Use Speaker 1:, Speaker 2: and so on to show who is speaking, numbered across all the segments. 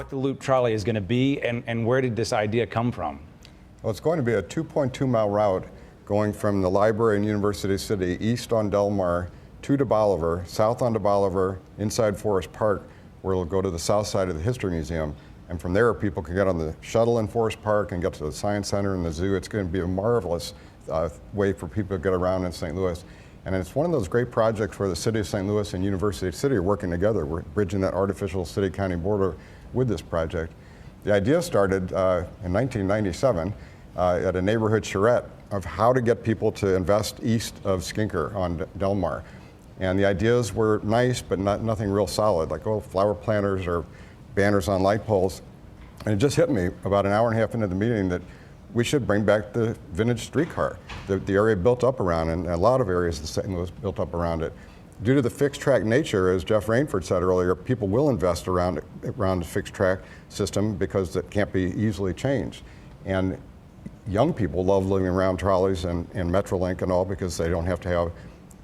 Speaker 1: what the Loop Trolley is going to be, and where did this idea come from?
Speaker 2: Well, it's going to be a 2.2-mile route going from the library in University City east on Del Mar to Bolivar, south onto Bolivar, inside Forest Park, where it'll go to the south side of the History Museum. And from there, people can get on the shuttle in Forest Park and get to the Science Center and the zoo. It's going to be a marvelous way for people to get around in St. Louis. And it's one of those great projects where the City of St. Louis and University City are working together. We're bridging that artificial city-county border with this project. The idea started in 1997 at a neighborhood charrette of how to get people to invest east of Skinker on Del Mar. And the ideas were nice, but nothing real solid, like flower planters or banners on light poles. And it just hit me about an hour and a half into the meeting that we should bring back the vintage streetcar. The area built up around, and a lot of areas in St. Louis built up around it. Due to the fixed track nature, as Jeff Rainford said earlier, people will invest around the fixed track system because it can't be easily changed. And young people love living around trolleys and Metrolink and all because they don't have to have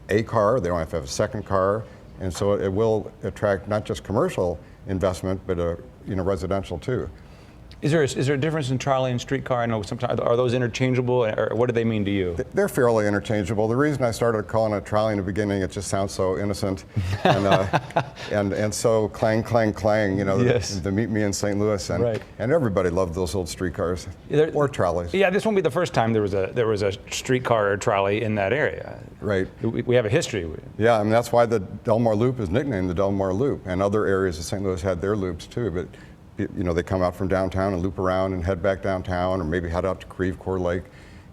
Speaker 2: a car, they don't have to have a second car, and so it will attract not just commercial investment, but residential too.
Speaker 1: Is there a difference in trolley and streetcar? I know sometimes, are those interchangeable, or what do they mean to you?
Speaker 2: They're fairly interchangeable. The reason I started calling it trolley in the beginning, it just sounds so innocent, and so clang, clang, clang.
Speaker 1: Yes.
Speaker 2: The Meet Me in St. Louis, and
Speaker 1: right.
Speaker 2: And everybody loved those old streetcars or trolleys.
Speaker 1: Yeah, this won't be the first time there was a streetcar or trolley in that area.
Speaker 2: Right.
Speaker 1: We have a history.
Speaker 2: Yeah, I mean that's why the Del Mar Loop is nicknamed the Del Mar Loop, and other areas of St. Louis had their loops too, but. They come out from downtown and loop around and head back downtown, or maybe head out to Creve Coeur Lake,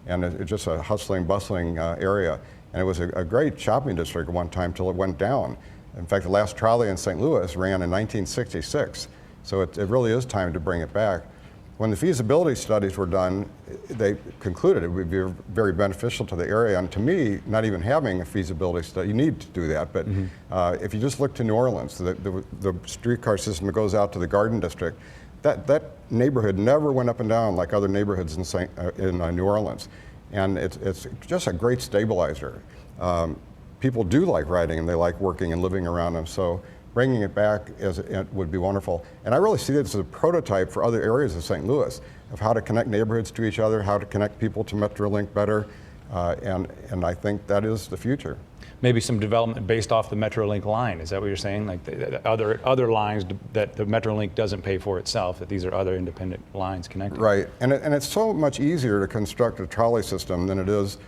Speaker 2: and it's just a hustling, bustling area. And it was a great shopping district at one time till it went down. In fact, the last trolley in St. Louis ran in 1966, so it really is time to bring it back. When the feasibility studies were done, they concluded it would be very beneficial to the area. And to me, not even having a feasibility study, you need to do that, but if you just look to New Orleans, the streetcar system that goes out to the Garden District, that neighborhood never went up and down like other neighborhoods in New Orleans. And it's just a great stabilizer. People do like riding and they like working and living around them. So bringing it back it would be wonderful. And I really see this as a prototype for other areas of St. Louis of how to connect neighborhoods to each other, how to connect people to Metrolink better, and I think that is the future.
Speaker 1: Maybe some development based off the Metrolink line. Is that what you're saying? Like the other lines that the Metrolink doesn't pay for itself, that these are other independent lines connected?
Speaker 2: Right, and it's so much easier to construct a trolley system than it is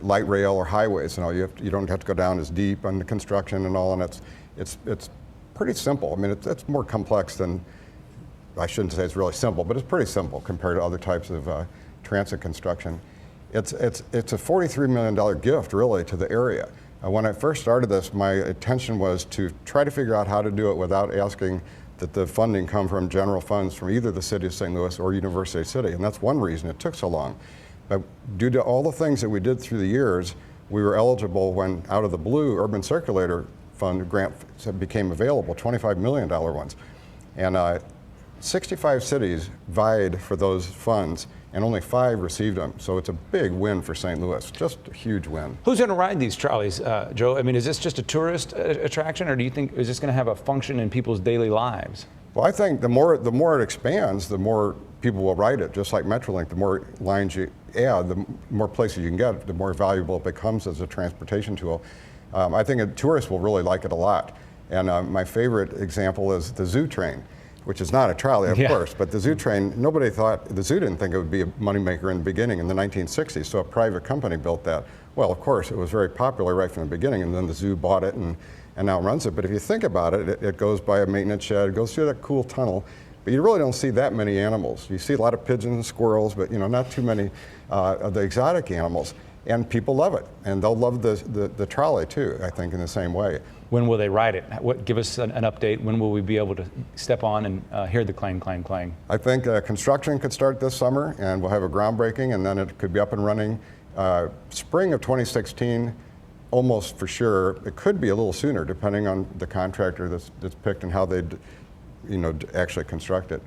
Speaker 2: light rail or highways. You don't have to go down as deep on the construction and all, and it's pretty simple. I mean, it's more complex than, I shouldn't say it's really simple, but it's pretty simple compared to other types of transit construction. It's a $43 million gift, really, to the area. When I first started this, my intention was to try to figure out how to do it without asking that the funding come from general funds from either the City of St. Louis or University City, and that's one reason it took so long. But due to all the things that we did through the years, we were eligible when, out of the blue, Urban Circulator Fund grant became available, $25 million ones. And 65 cities vied for those funds, and only 5 received them. So it's a big win for St. Louis, just a huge win.
Speaker 1: Who's going to ride these trolleys, Joe? I mean, is this just a tourist attraction, or do you think is this going to have a function in people's daily lives?
Speaker 2: Well, I think the more it expands, the more people will ride it. Just like Metrolink, the more lines you add, the more places you can get, the more valuable it becomes as a transportation tool. I think tourists will really like it a lot. And my favorite example is the zoo train, which is not a trolley, of course, but the zoo train, the zoo didn't think it would be a moneymaker in the beginning in the 1960s, so a private company built that. Well, of course, it was very popular right from the beginning, and then the zoo bought it and now runs it. But if you think about it, it goes by a maintenance shed, it goes through that cool tunnel, but you really don't see that many animals. You see a lot of pigeons and squirrels, but not too many of the exotic animals. And people love it, and they'll love the trolley too, I think, in the same way.
Speaker 1: When will they ride it? Give us an update. When will we be able to step on and hear the clang, clang, clang?
Speaker 2: I think construction could start this summer, and we'll have a groundbreaking, and then it could be up and running spring of 2016, almost for sure. It could be a little sooner, depending on the contractor that's picked and how they actually construct it.